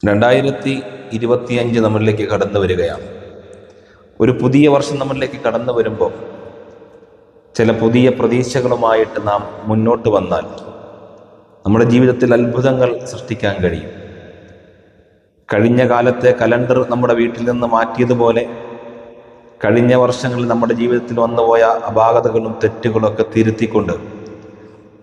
2025 നമ്മളിലേക്ക് കടന്നു വരികയാണ്. ഒരു പുതിയ വർഷം നമ്മളിലേക്ക് കടന്നു വരുമ്പോൾ ചില പുതിയ പ്രതീക്ഷകളുമായിട്ട് നാം മുന്നോട്ട് വന്നാൽ നമ്മുടെ ജീവിതത്തിൽ അത്ഭുതങ്ങൾ സൃഷ്ടിക്കാൻ കഴിയും. കഴിഞ്ഞ കാലത്തെ കലണ്ടർ നമ്മുടെ വീട്ടിൽ നിന്ന് മാറ്റിയതുപോലെ കഴിഞ്ഞ വർഷങ്ങളിൽ നമ്മുടെ ജീവിതത്തിൽ വന്നുപോയ അപാകതകളും തെറ്റുകളൊക്കെ തിരുത്തിക്കൊണ്ട്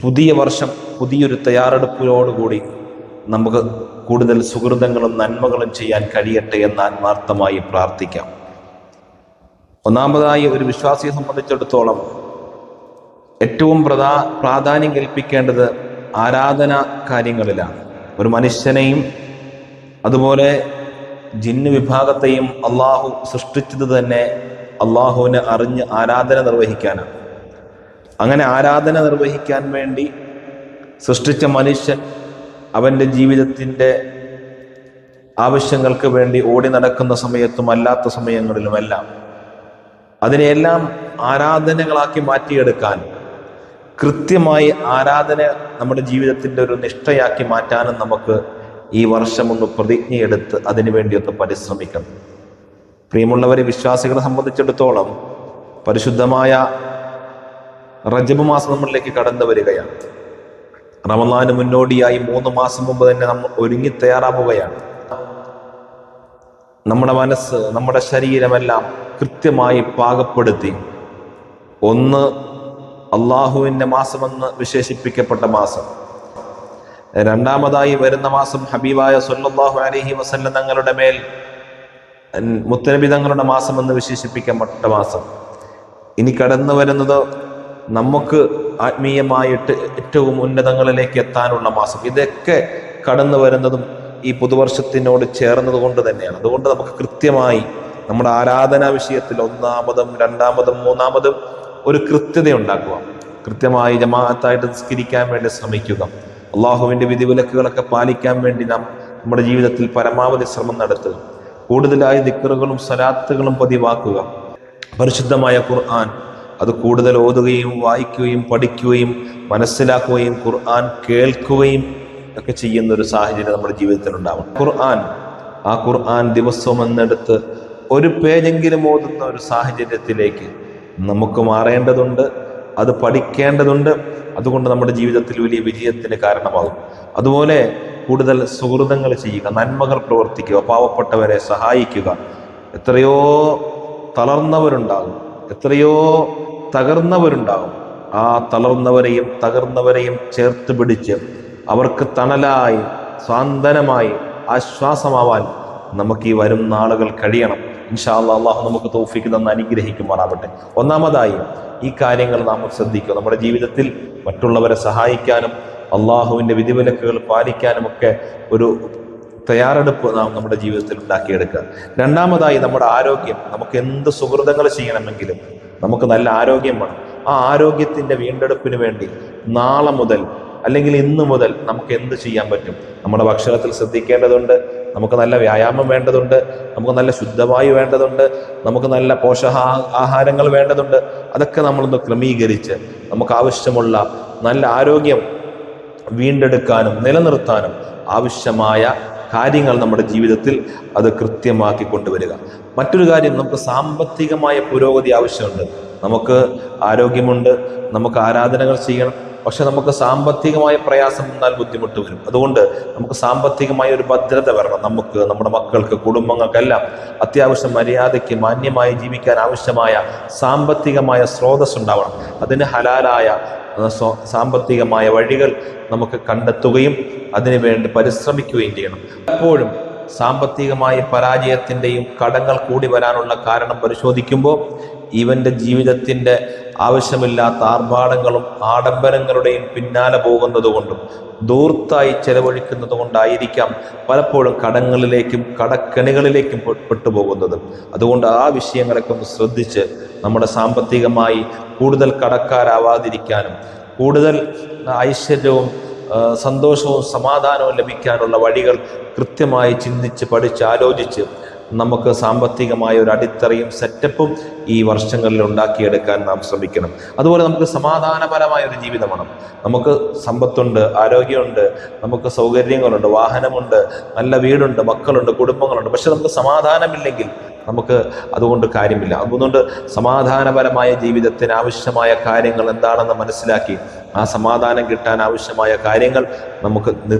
പുതിയ വർഷം പുതിയൊരു തയ്യാറെടുപ്പിനോടുകൂടി നമുക്ക് കൂടുതൽ സുഹൃതങ്ങളും നന്മകളും ചെയ്യാൻ കഴിയട്ടെ എന്ന് ആത്മാർത്ഥമായി പ്രാർത്ഥിക്കാം. ഒന്നാമതായി, ഒരു വിശ്വാസിയെ സംബന്ധിച്ചിടത്തോളം ഏറ്റവും പ്രാധാന്യം കൽപ്പിക്കേണ്ടത് ആരാധനാ കാര്യങ്ങളിലാണ്. ഒരു മനുഷ്യനെയും അതുപോലെ ജിന്ന് വിഭാഗത്തെയും അള്ളാഹു സൃഷ്ടിച്ചത് തന്നെ അള്ളാഹുവിനെ അറിഞ്ഞ് ആരാധന നിർവഹിക്കാനാണ്. അങ്ങനെ ആരാധന നിർവഹിക്കാൻ വേണ്ടി സൃഷ്ടിച്ച മനുഷ്യൻ അവൻ്റെ ജീവിതത്തിൻ്റെ ആവശ്യങ്ങൾക്ക് വേണ്ടി ഓടി നടക്കുന്ന സമയത്തും അല്ലാത്ത സമയങ്ങളിലുമെല്ലാം അതിനെയെല്ലാം ആരാധനകളാക്കി മാറ്റിയെടുക്കാൻ, കൃത്യമായി ആരാധന നമ്മുടെ ജീവിതത്തിൻ്റെ ഒരു നിഷ്ഠയാക്കി മാറ്റാനും നമുക്ക് ഈ വർഷമൊന്ന് പ്രതിജ്ഞയെടുത്ത് അതിനുവേണ്ടി ഒന്ന് പരിശ്രമിക്കണം. പ്രിയമുള്ളവരെ, വിശ്വാസികളെ സംബന്ധിച്ചിടത്തോളം പരിശുദ്ധമായ റജബ് മാസം നമ്മളിലേക്ക് കടന്നു വരികയാണ്. റമളാന് മുന്നോടിയായി 3 മാസം മുമ്പ് തന്നെ നമ്മൾ ഒരുങ്ങി തയ്യാറാവുകയാണ്. നമ്മുടെ മനസ്സ്, നമ്മുടെ ശരീരമെല്ലാം കൃത്യമായി പാകപ്പെടുത്തി, ഒന്ന് അള്ളാഹുവിൻ്റെ മാസമെന്ന് വിശേഷിപ്പിക്കപ്പെട്ട മാസം, രണ്ടാമതായി വരുന്ന മാസം ഹബീബായ സ്വല്ലല്ലാഹു അലൈഹി വസല്ലം തങ്ങളുടെ മേൽ മുത്തനബി തങ്ങളുടെ മാസമെന്ന് വിശേഷിപ്പിക്കപ്പെട്ട മാസം, ഇനി കടന്നു വരുന്നത് നമുക്ക് ആത്മീയമായിട്ട് ഏറ്റവും ഉന്നതങ്ങളിലേക്ക് എത്താനുള്ള മാസം. ഇതൊക്കെ കടന്നു വരുന്നതും ഈ പുതുവർഷത്തിനോട് ചേർന്നത് കൊണ്ട് തന്നെയാണ്. അതുകൊണ്ട് നമുക്ക് കൃത്യമായി നമ്മുടെ ആരാധനാ വിഷയത്തിൽ ഒന്നാമതും രണ്ടാമതും മൂന്നാമതും ഒരു കൃത്യത ഉണ്ടാക്കുക. കൃത്യമായി ജമാഅത്തായിട്ട് നിസ്കരിക്കാൻ വേണ്ടി ശ്രമിക്കുക. അള്ളാഹുവിൻ്റെ വിധിവിലക്കുകളൊക്കെ പാലിക്കാൻ വേണ്ടി നാം നമ്മുടെ ജീവിതത്തിൽ പരമാവധി ശ്രമം നടത്തുക. കൂടുതലായി ദിക്റുകളും സ്വലാത്തുകളും പതിവാക്കുക. പരിശുദ്ധമായ ഖുർആൻ അത് കൂടുതൽ ഓതുകയും വായിക്കുകയും പഠിക്കുകയും മനസ്സിലാക്കുകയും ഖുർആൻ കേൾക്കുകയും ഒക്കെ ചെയ്യുന്ന ഒരു സാഹചര്യം നമ്മുടെ ജീവിതത്തിൽ ഉണ്ടാവണം. ആ ഖുർആൻ ദിവസവും എന്നെടുത്ത് ഒരു പേജെങ്കിലും ഓതുന്ന ഒരു സാഹചര്യത്തിലേക്ക് നമുക്ക് മാറേണ്ടതുണ്ട്. അത് പഠിക്കേണ്ടതുണ്ട്. അതുകൊണ്ട് നമ്മുടെ ജീവിതത്തിൽ വലിയ വിജയത്തിന് കാരണമാകും. അതുപോലെ കൂടുതൽ സുഹൃതങ്ങൾ ചെയ്യുക, നന്മകൾ പ്രവർത്തിക്കുക, പാവപ്പെട്ടവരെ സഹായിക്കുക. എത്രയോ തളർന്നവരുണ്ടാകും, എത്രയോ തകർന്നവരുണ്ടാകും. ആ തളർന്നവരെയും തകർന്നവരെയും ചേർത്ത് പിടിച്ച് അവർക്ക് തണലായി, സ്വാന്തനമായി, ആശ്വാസമാവാൻ നമുക്ക് ഈ വരും നാളുകൾ കഴിയണം. ഇൻഷാ അല്ലാഹ് അള്ളാഹു നമുക്ക് തൗഫീഖ് തന്ന് അനുഗ്രഹിക്കുമാറാവട്ടെ. ഒന്നാമതായി ഈ കാര്യങ്ങൾ നാം ശ്രദ്ധിക്കുക. നമ്മുടെ ജീവിതത്തിൽ മറ്റുള്ളവരെ സഹായിക്കാനും അള്ളാഹുവിൻ്റെ വിധിവിലക്കുകൾ പാലിക്കാനും ഒക്കെ ഒരു തയ്യാറെടുപ്പ് നാം നമ്മുടെ ജീവിതത്തിൽ ഉണ്ടാക്കിയെടുക്കുക. രണ്ടാമതായി നമ്മുടെ ആരോഗ്യം. നമുക്ക് എന്ത് സുഹൃതങ്ങൾ ചെയ്യണമെങ്കിലും നമുക്ക് നല്ല ആരോഗ്യം വേണം. ആ ആരോഗ്യത്തിൻ്റെ വീണ്ടെടുപ്പിന് വേണ്ടി നാളെ മുതൽ അല്ലെങ്കിൽ ഇന്ന് മുതൽ നമുക്ക് എന്ത് ചെയ്യാൻ പറ്റും? നമ്മുടെ ഭക്ഷണത്തിൽ ശ്രദ്ധിക്കേണ്ടതുണ്ട്. നമുക്ക് നല്ല വ്യായാമം വേണ്ടതുണ്ട്. നമുക്ക് നല്ല ശുദ്ധവായു വേണ്ടതുണ്ട്. നമുക്ക് നല്ല പോഷകാഹാരങ്ങൾ വേണ്ടതുണ്ട്. അതൊക്കെ നമ്മളൊന്ന് ക്രമീകരിച്ച് നമുക്ക് ആവശ്യമുള്ള നല്ല ആരോഗ്യം വീണ്ടെടുക്കാനും നിലനിർത്താനും ആവശ്യമായ കാര്യങ്ങൾ നമ്മുടെ ജീവിതത്തിൽ അത് കൃത്യമാക്കി കൊണ്ടുവരിക. മറ്റൊരു കാര്യം, നമുക്ക് സാമ്പത്തികമായ പുരോഗതി ആവശ്യമുണ്ട്. നമുക്ക് ആരോഗ്യമുണ്ട്, നമുക്ക് ആരാധനകൾ ചെയ്യണം, പക്ഷെ നമുക്ക് സാമ്പത്തികമായ പ്രയാസം വന്നാൽ ബുദ്ധിമുട്ട് വരും. അതുകൊണ്ട് നമുക്ക് സാമ്പത്തികമായ ഒരു ഭദ്രത വരണം. നമുക്ക്, നമ്മുടെ മക്കൾക്ക്, കുടുംബങ്ങൾക്കെല്ലാം അത്യാവശ്യം മര്യാദയ്ക്ക് മാന്യമായി ജീവിക്കാൻ ആവശ്യമായ സാമ്പത്തികമായ സ്രോതസ് ഉണ്ടാവണം. അതിന് ഹലാലായ സാമ്പത്തികമായ വഴികൾ നമുക്ക് കണ്ടെത്തുകയും അതിനുവേണ്ടി പരിശ്രമിക്കുകയും ചെയ്യണം. എപ്പോഴും സാമ്പത്തികമായ പരാജയത്തിൻ്റെയും കടങ്ങൾ കൂടി വരാനുള്ള കാരണം പരിശോധിക്കുമ്പോൾ ഇവൻ്റെ ജീവിതത്തിൻ്റെ ആവശ്യമില്ലാത്ത ആർഭാടങ്ങളും ആഡംബരങ്ങളുടെയും പിന്നാലെ പോകുന്നത് കൊണ്ടും ദൂർത്തായി ചെലവഴിക്കുന്നത് കൊണ്ടായിരിക്കാം പലപ്പോഴും കടങ്ങളിലേക്കും കടക്കെണികളിലേക്കും പെട്ടുപോകുന്നത്. അതുകൊണ്ട് ആ വിഷയങ്ങളൊക്കെ ഒന്ന് ശ്രദ്ധിച്ച് നമ്മുടെ സാമ്പത്തികമായി കൂടുതൽ കടക്കാരാവാതിരിക്കാനും കൂടുതൽ ഐശ്വര്യവും സന്തോഷവും സമാധാനവും ലഭിക്കാനുള്ള വഴികൾ കൃത്യമായി ചിന്തിച്ച് പഠിച്ച് ആലോചിച്ച് നമുക്ക് സാമ്പത്തികമായ ഒരു അടിത്തറയും സെറ്റപ്പും ഈ വർഷങ്ങളിൽ ഉണ്ടാക്കിയെടുക്കാൻ നാം ശ്രമിക്കണം. അതുപോലെ നമുക്ക് സമാധാനപരമായ ഒരു ജീവിതം വേണം. നമുക്ക് സമ്പത്തുണ്ട്, ആരോഗ്യമുണ്ട്, നമുക്ക് സൗകര്യങ്ങളുണ്ട്, വാഹനമുണ്ട്, നല്ല വീടുണ്ട്, മക്കളുണ്ട്, കുടുംബങ്ങളുണ്ട്. പക്ഷെ നമുക്ക് സമാധാനമില്ലെങ്കിൽ നമുക്ക് അതുകൊണ്ട് കാര്യമില്ല. അതുകൊണ്ട് സമാധാനപരമായ ജീവിതത്തിന് ആവശ്യമായ കാര്യങ്ങൾ എന്താണെന്ന് മനസ്സിലാക്കി ആ സമാധാനം കിട്ടാൻ ആവശ്യമായ കാര്യങ്ങൾ നമുക്ക്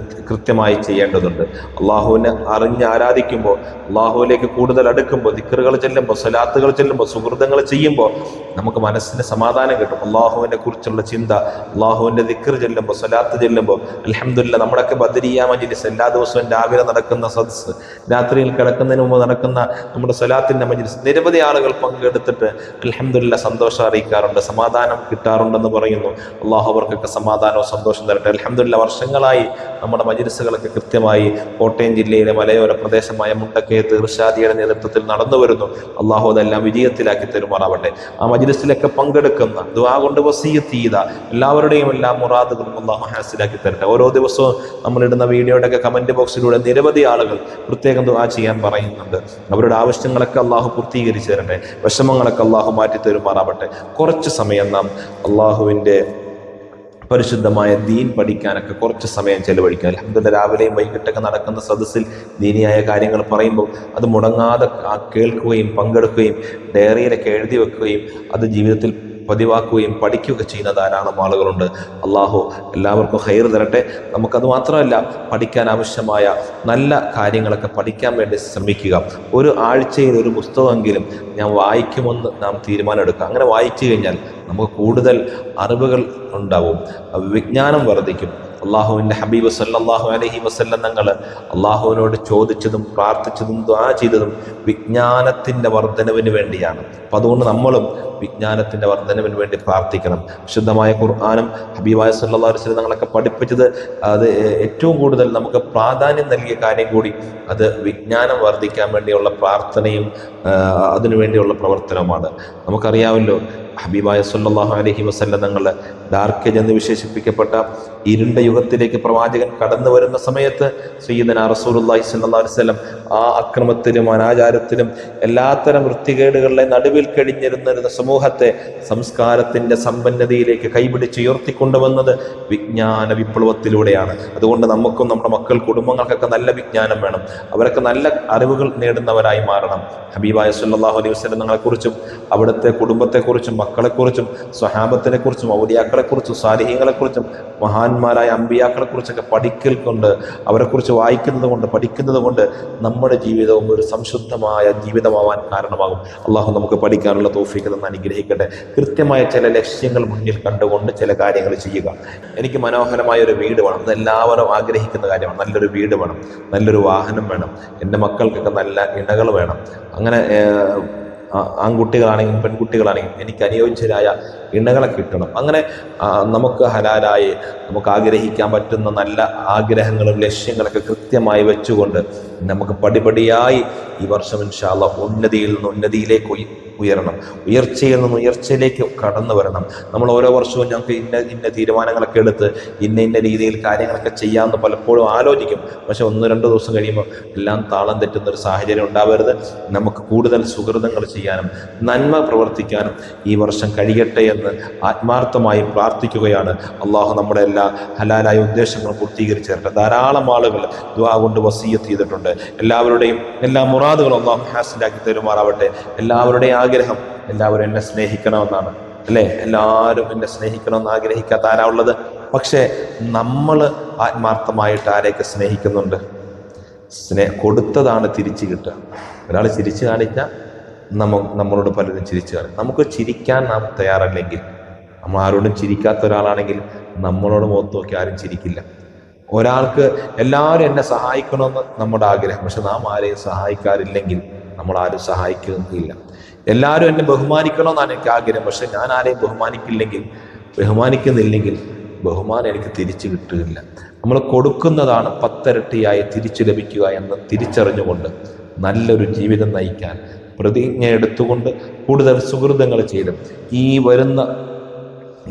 കൃത്യമായി ചെയ്യേണ്ടതുണ്ട്. അള്ളാഹുവിനെ അറിഞ്ഞ് ആരാധിക്കുമ്പോൾ, അള്ളാഹുവിലേക്ക് കൂടുതൽ അടുക്കുമ്പോൾ, ദിക്റുകൾ ചെല്ലുമ്പോൾ, സ്വലാത്തുകൾ ചെല്ലുമ്പോൾ, സുഹൃത്തുക്കൾ ചെയ്യുമ്പോൾ നമുക്ക് മനസ്സിന് സമാധാനം കിട്ടും. അള്ളാഹുവിനെ കുറിച്ചുള്ള ചിന്ത, അള്ളാഹുവിൻ്റെ ദിക്ർ ചെല്ലുമ്പോൾ, സ്വലാത്ത് ചെല്ലുമ്പോൾ, അൽഹംദുലില്ലാ നമ്മുടെയൊക്കെ ബദരിയ മജ്ലിസ് എല്ലാ ദിവസവും രാവിലെ നടക്കുന്ന സദസ്സ്, രാത്രിയിൽ കിടക്കുന്നതിന് മുമ്പ് നടക്കുന്ന നമ്മുടെ സ്വലാത്തിൻ്റെ മജ്ലിസ്, നിരവധി ആളുകൾ പങ്കെടുത്തിട്ട് അൽഹംദുലില്ലാ സന്തോഷം അറിയിക്കാറുണ്ട്, സമാധാനം കിട്ടാറുണ്ടെന്ന് പറയുന്നു. അള്ളാഹു അവർക്കൊക്കെ സമാധാനവും സന്തോഷം തരട്ടെ. അൽഹംദുലില്ലാ വർഷങ്ങളായി നമ്മുടെ മജ്ലിസുകളൊക്കെ കൃത്യമായി കോട്ടയം ജില്ലയിലെ മലയോര പ്രദേശമായ മുണ്ടക്കയത്ത് ഇർഷാദിയുടെ നേതൃത്വത്തിൽ നടന്നു വരുന്നു. അള്ളാഹു അതെല്ലാം വിജയത്തിലാക്കി തരുമാറാവട്ടെ. ആ മജ്ലിസിലൊക്കെ പങ്കെടുക്കുന്ന, ദുആ കൊണ്ട് വസിയ്യത്ത് ചെയ്ത എല്ലാവരുടെയും എല്ലാ മുറാദുകളും അള്ളാഹു ഹാസിലാക്കി തരട്ടെ. ഓരോ ദിവസവും നമ്മളിടുന്ന വീഡിയോയുടെയൊക്കെ കമന്റ് ബോക്സിലൂടെ നിരവധി ആളുകൾ പ്രത്യേകം ദുആ ചെയ്യാൻ പറയുന്നുണ്ട്. അവരുടെ ആവശ്യങ്ങളൊക്കെ അള്ളാഹു പൂർത്തീകരിച്ചു തരട്ടെ, വിഷമങ്ങളൊക്കെ അള്ളാഹു മാറ്റി തരുമാറാവട്ടെ. കുറച്ച് സമയം നാം അള്ളാഹുവിൻ്റെ പരിശുദ്ധമായ ദീൻ പഠിക്കാനൊക്കെ കുറച്ച് സമയം ചെലവഴിക്കുക. അൽഹംദുലില്ലാ രാവിലെയും വൈകിട്ടൊക്കെ നടക്കുന്ന സദസ്സിൽ ദീനിയായ കാര്യങ്ങൾ പറയുമ്പോൾ അത് മുടങ്ങാതെ കേൾക്കുകയും പങ്കെടുക്കുകയും ഡയറിയിലൊക്കെ എഴുതി വെക്കുകയും അത് ജീവിതത്തിൽ പതിവാക്കുകയും പഠിക്കുകയൊക്കെ ചെയ്യുന്ന ധാരാളം ആളുകളുണ്ട്. അള്ളാഹു എല്ലാവർക്കും ഖൈർ തരട്ടെ. നമുക്കത് മാത്രമല്ല, പഠിക്കാൻ ആവശ്യമായ നല്ല കാര്യങ്ങളൊക്കെ പഠിക്കാൻ വേണ്ടി ശ്രമിക്കുക. ഒരു ആഴ്ചയിൽ ഒരു പുസ്തകമെങ്കിലും ഞാൻ വായിക്കുമെന്ന് നാം തീരുമാനമെടുക്കുക. അങ്ങനെ വായിച്ചു കഴിഞ്ഞാൽ നമുക്ക് കൂടുതൽ അറിവുകൾ ഉണ്ടാവും, വിജ്ഞാനം വർദ്ധിക്കും. അള്ളാഹുവിൻ്റെ ഹബീബ് സല്ലല്ലാഹു അലൈഹി വസല്ലം തങ്ങൾ അള്ളാഹുവിനോട് ചോദിച്ചതും പ്രാർത്ഥിച്ചതും ദുആ ചെയ്തതും വിജ്ഞാനത്തിൻ്റെ വർധനവിന് വേണ്ടിയാണ്. അപ്പം അതുകൊണ്ട് നമ്മളും വിജ്ഞാനത്തിൻ്റെ വർധനവിന് വേണ്ടി പ്രാർത്ഥിക്കണം. വിശുദ്ധമായ ഖുർആനും ഹബീബായ സല്ലല്ലാഹു അലൈഹി വസല്ലം തങ്ങളൊക്കെ പഠിപ്പിച്ചത് അത് ഏറ്റവും കൂടുതൽ നമുക്ക് പ്രാധാന്യം നൽകിയ കാര്യം കൂടി അത് വിജ്ഞാനം വർദ്ധിക്കാൻ വേണ്ടിയുള്ള പ്രാർത്ഥനയും അതിനുവേണ്ടിയുള്ള പ്രവർത്തനവുമാണ്. നമുക്കറിയാമല്ലോ, ഹബീബായ സല്ലല്ലാഹു അലൈഹി വസല്ലം തങ്ങൾ ഡാർക്ക് ഏജ് എന്ന് വിശേഷിപ്പിക്കപ്പെട്ട ഇരുണ്ട യുഗത്തിലേക്ക് പ്രവാചകൻ കടന്നു വരുന്ന സമയത്ത് സയ്യിദനാ റസൂലുള്ളാഹി സ്വല്ലല്ലാഹു അലൈഹി വസല്ലം ആ അക്രമത്തിലും അനാചാരത്തിലും എല്ലാത്തരം വൃത്തികേടുകളുടെ നടുവിൽ കഴിഞ്ഞിരുന്ന സമൂഹത്തെ സംസ്കാരത്തിൻ്റെ സമ്പന്നതയിലേക്ക് കൈപിടിച്ചുയർത്തിക്കൊണ്ടുവന്നത് വിജ്ഞാന വിപ്ലവത്തിലൂടെയാണ്. അതുകൊണ്ട് നമുക്കും നമ്മുടെ മക്കൾ കുടുംബങ്ങൾക്കൊക്കെ നല്ല വിജ്ഞാനം വേണം. അവരൊക്കെ നല്ല അറിവുകൾ നേടുന്നവരായി മാറണം. ഹബീബായ സല്ലല്ലാഹു അലൈഹി വസല്ലം തങ്ങളെക്കുറിച്ചും അവിടുത്തെ കുടുംബത്തെക്കുറിച്ചും മക്കളെക്കുറിച്ചും സ്വഹാബത്തിനെക്കുറിച്ചും ഔലിയാക്കളെക്കുറിച്ചും സാലിഹീങ്ങളെക്കുറിച്ചും മഹാന്മാരായ അമ്പിയാക്കളെക്കുറിച്ചൊക്കെ പഠിക്കൽ കൊണ്ട്, അവരെക്കുറിച്ച് വായിക്കുന്നത് കൊണ്ട്, പഠിക്കുന്നത് കൊണ്ട് നമ്മുടെ ജീവിതവും ഒരു സംശുദ്ധമായ ജീവിതമാവാൻ കാരണമാകും. അള്ളാഹു നമുക്ക് പഠിക്കാനുള്ള തൗഫീഖ് തന്ന് അനുഗ്രഹിക്കട്ടെ. കൃത്യമായ ചില ലക്ഷ്യങ്ങൾ മുന്നിൽ കണ്ടുകൊണ്ട് ചില കാര്യങ്ങൾ ചെയ്യുക. എനിക്ക് മനോഹരമായ ഒരു വീട് വേണം, അതെല്ലാവരും ആഗ്രഹിക്കുന്ന കാര്യമാണ്. നല്ലൊരു വീട് വേണം, നല്ലൊരു വാഹനം വേണം, എൻ്റെ മക്കൾക്കൊക്കെ നല്ല ഇണകൾ വേണം. അങ്ങനെ ആൺകുട്ടികളാണെങ്കിലും പെൺകുട്ടികളാണെങ്കിലും എനിക്ക് അനുയോജ്യരായ ഇണകളെ കിട്ടണം. അങ്ങനെ നമുക്ക് ഹലാലായി നമുക്ക് ആഗ്രഹിക്കാൻ പറ്റുന്ന നല്ല ആഗ്രഹങ്ങളും ലക്ഷ്യങ്ങളൊക്കെ കൃത്യമായി വെച്ചുകൊണ്ട് നമുക്ക് പടിപടിയായി ഈ വർഷം ഇൻഷാ അല്ലാഹ് ഉന്നതിയിൽ നിന്ന് ഉന്നതിയിലേക്ക് ഉയരണം, ഉയർച്ചയിൽ നിന്ന് ഉയർച്ചയിലേക്ക് കടന്നു വരണം. നമ്മൾ ഓരോ വർഷവും ഞങ്ങൾക്ക് ഇന്ന തീരുമാനങ്ങളൊക്കെ എടുത്ത് ഇന്ന രീതിയിൽ കാര്യങ്ങളൊക്കെ ചെയ്യാമെന്ന് പലപ്പോഴും ആലോചിക്കും. പക്ഷെ 1-2 ദിവസം കഴിയുമ്പോൾ എല്ലാം താളം തെറ്റുന്നൊരു സാഹചര്യം ഉണ്ടാവരുത്. നമുക്ക് കൂടുതൽ സുഹൃതങ്ങൾ ചെയ്യാനും നന്മ പ്രവർത്തിക്കാനും ഈ വർഷം കഴിയട്ടെ എന്ന് ആത്മാർത്ഥമായി പ്രാർത്ഥിക്കുകയാണ്. അള്ളാഹു നമ്മുടെ എല്ലാ ഹലാലായ ഉദ്ദേശങ്ങളും പൂർത്തീകരിച്ചു തരട്ടെ. ധാരാളം ആളുകൾ ദുആ കൊണ്ട് വസിയ്യത്ത് ചെയ്തിട്ടുണ്ട്. എല്ലാവരുടെയും എല്ലാ മുറാദുകളും അള്ളാഹു ഹാസിലാക്കി തരുമാറാവട്ടെ. എല്ലാവരുടെയും ആഗ്രഹം എല്ലാവരും എന്നെ സ്നേഹിക്കണമെന്നാണ്, അല്ലേ? എല്ലാവരും എന്നെ സ്നേഹിക്കണമെന്ന് ആഗ്രഹിക്കാത്ത ആരാ ഉള്ളത്? പക്ഷേ നമ്മൾ ആത്മാർത്ഥമായിട്ട് ആരെയൊക്കെ സ്നേഹിക്കുന്നുണ്ട്? കൊടുത്തതാണ് തിരിച്ചു കിട്ടുക. ഒരാൾ ചിരിച്ചു കാണിച്ചാൽ നമ്മളോട് പലരും ചിരിച്ചു കാണിക്കും. നമുക്ക് ചിരിക്കാൻ നാം തയ്യാറല്ലെങ്കിൽ, നമ്മൾ ആരോടും ചിരിക്കാത്ത ഒരാളാണെങ്കിൽ നമ്മളോട് മുഖത്ത് നോക്കി ആരും ചിരിക്കില്ല. ഒരാൾക്ക് എല്ലാവരും എന്നെ സഹായിക്കണമെന്ന് നമ്മുടെ ആഗ്രഹം, പക്ഷെ നാം ആരെയും സഹായിക്കാറില്ലെങ്കിൽ നമ്മൾ ആരും സഹായിക്കുന്നില്ല. എല്ലാവരും എന്നെ ബഹുമാനിക്കണമെന്നാണ് എനിക്ക് ആഗ്രഹം, പക്ഷെ ഞാൻ ആരെയും ബഹുമാനിക്കുന്നില്ലെങ്കിൽ ബഹുമാനം എനിക്ക് തിരിച്ചു കിട്ടുകയില്ല. നമ്മൾ കൊടുക്കുന്നതാണ് 10 ഇരട്ടിയായി തിരിച്ചു ലഭിക്കുക എന്ന് തിരിച്ചറിഞ്ഞുകൊണ്ട് നല്ലൊരു ജീവിതം നയിക്കാൻ പ്രതിജ്ഞ എടുത്തുകൊണ്ട് കൂടുതൽ സുഹൃതങ്ങൾ ചെയ്ത് ഈ വരുന്ന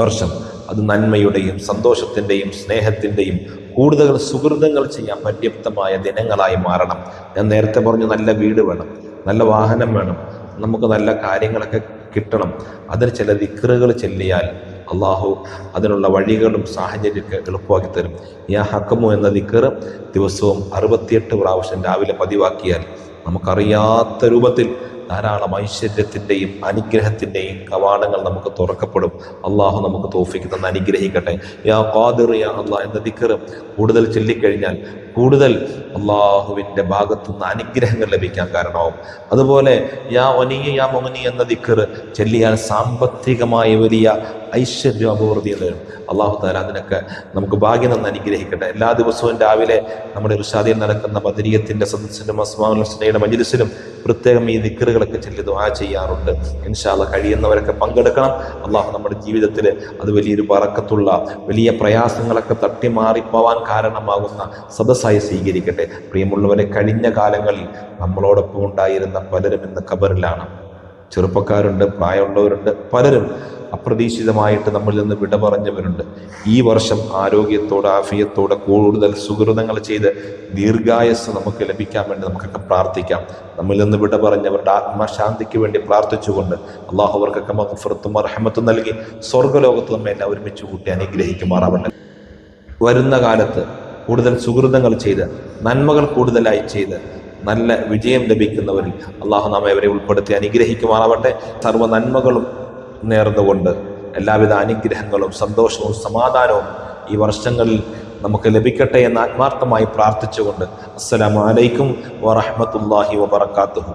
വർഷം അത് നന്മയുടെയും സന്തോഷത്തിൻ്റെയും സ്നേഹത്തിൻ്റെയും കൂടുതൽ സുഹൃതങ്ങൾ ചെയ്യാൻ പര്യാപ്തമായ ദിനങ്ങളായി മാറണം. ഞാൻ നേരത്തെ പറഞ്ഞു, നല്ല വീട് വേണം, നല്ല വാഹനം വേണം, നമുക്ക് നല്ല കാര്യങ്ങളൊക്കെ കിട്ടണം. അതിന് ചില ദിക്റുകൾ ചൊല്ലിയാൽ അള്ളാഹു അതിനുള്ള വഴികളും സാഹചര്യമൊക്കെ എളുപ്പമാക്കി തരും. യാ ഹക്കമു എന്ന ദിക്ർ ദിവസവും 68 പ്രാവശ്യം രാവിലെ പതിവാക്കിയാൽ നമുക്കറിയാത്ത രൂപത്തിൽ ധാരാളം ഐശ്വര്യത്തിൻ്റെയും അനുഗ്രഹത്തിൻ്റെയും കവാടങ്ങൾ നമുക്ക് തുറക്കപ്പെടും. അള്ളാഹു നമുക്ക് തൗഫീഖ് തന്ന് അനുഗ്രഹിക്കട്ടെ. യാ ഖാദിർ യാ അള്ളാഹ് എന്ന ദിക്ർ കൂടുതൽ ചൊല്ലിക്കഴിഞ്ഞാൽ കൂടുതൽ അള്ളാഹുവിൻ്റെ ഭാഗത്തുനിന്ന് അനുഗ്രഹങ്ങൾ ലഭിക്കാൻ കാരണമാവും. അതുപോലെ യാ ഒനിയ യാ മൊഹനി എന്ന ദിക്ർ ചൊല്ലിയാൽ സാമ്പത്തികമായ വലിയ ഐശ്വര്യം അഭിവൃദ്ധി തരും. അള്ളാഹു തആല അതിനൊക്കെ നമുക്ക് ഭാഗ്യം തന്ന് അനുഗ്രഹിക്കട്ടെ. എല്ലാ ദിവസവും രാവിലെ നമ്മുടെ ഇർഷാദിൽ നടക്കുന്ന ബദരിയത്തിൻ്റെ സദസ്സിലും അസ്മാഉൽ ഹുസ്നയുടെ മജ്ലിസിലും പ്രത്യേകം ഈ ദിക്റുകളൊക്കെ ചൊല്ലി ദുആ ചെയ്യാറുണ്ട്. ഇൻഷാ അല്ലാഹ് കഴിയുന്നവരൊക്കെ പങ്കെടുക്കണം. അള്ളാഹു നമ്മുടെ ജീവിതത്തിൽ അത് വലിയൊരു ബറക്കത്തുള്ള, വലിയ പ്രയാസങ്ങളൊക്കെ തട്ടിമാറിപ്പോവാൻ കാരണമാകുന്ന സദസ്സായി സ്വീകരിക്കട്ടെ. പ്രിയമുള്ളവരെ, കഴിഞ്ഞ കാലങ്ങളിൽ നമ്മളോടൊപ്പം ഉണ്ടായിരുന്ന പലരും ഇന്ന് ഖബറിലാണ്. ചെറുപ്പക്കാരുണ്ട്, പ്രായമുള്ളവരുണ്ട്, പലരും അപ്രതീക്ഷിതമായിട്ട് നമ്മളിൽ നിന്ന് വിട പറഞ്ഞവരുണ്ട്. ഈ വർഷം ആരോഗ്യത്തോടെ ആഫിയത്തോടെ കൂടുതൽ സുഹൃതങ്ങൾ ചെയ്ത് ദീർഘായസ് നമുക്ക് ലഭിക്കാൻ വേണ്ടി നമുക്കൊക്കെ പ്രാർത്ഥിക്കാം. നമ്മളിൽ നിന്ന് വിട പറഞ്ഞവരുടെ ആത്മശാന്തിക്ക് വേണ്ടി പ്രാർത്ഥിച്ചുകൊണ്ട് അള്ളാഹു അവർക്കൊക്കെ മഗ്ഫിറത്തും റഹ്മത്തും നൽകി സ്വർഗ്ഗലോകത്ത് നമ്മെ എല്ലാം ഒരുമിച്ച് കൂട്ടി അനുഗ്രഹിക്കുമാറാവട്ടെ. വരുന്ന കാലത്ത് കൂടുതൽ സുഹൃതങ്ങൾ ചെയ്ത് നന്മകൾ കൂടുതലായി ചെയ്ത് നല്ല വിജയം ലഭിക്കുന്നവരിൽ അള്ളാഹു നമ്മെ അവരെ ഉൾപ്പെടുത്തി അനുഗ്രഹിക്കുമാറാവട്ടെ. സർവ്വ നന്മകളും നേർന്നുകൊണ്ട് എല്ലാവിധ അനുഗ്രഹങ്ങളും സന്തോഷവും സമാധാനവും ഈ വർഷങ്ങളിൽ നമുക്ക് ലഭിക്കട്ടെ എന്ന് ആത്മാർത്ഥമായി പ്രാർത്ഥിച്ചുകൊണ്ട് അസ്സലാമു അലൈക്കും വറഹ്മത്തുള്ളാഹി വബറകാതുഹു.